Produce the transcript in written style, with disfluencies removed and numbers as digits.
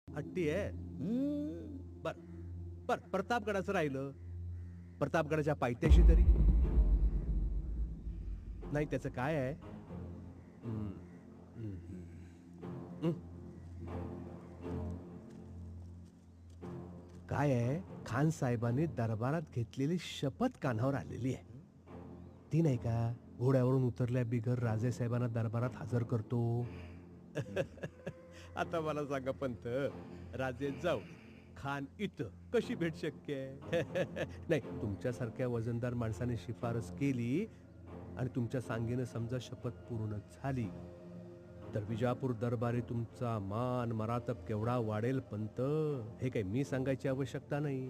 हट्टी आहे. हम्म, बर बर, प्रतापगडाचं राहिलं. प्रतापगडाच्या पायथ्याशी तरी नाही, त्याचं काय आहे? हम्म, हम्म, हम्म. काय आहे, खान साहेबांनी दरबारात घेतलेली शपथ कानावर आलेली आहे. ती नाही का, घोड्यावरून उतरल्या बिगर राजेसाहेबांना दरबारात हजर करतो. आता मला सांगा पंत, राजे जाऊ, खान इथं कशी भेट शक्य आहे? नाही, तुमच्यासारख्या वजनदार माणसाने शिफारस केली आणि तुमच्या सांगीनं समजा शपथ पूर्ण झाली, तर विजापूर दरबारी तुमचा मान मरातब केवढा वाढेल पंत, हे काही मी सांगायची आवश्यकता नाही.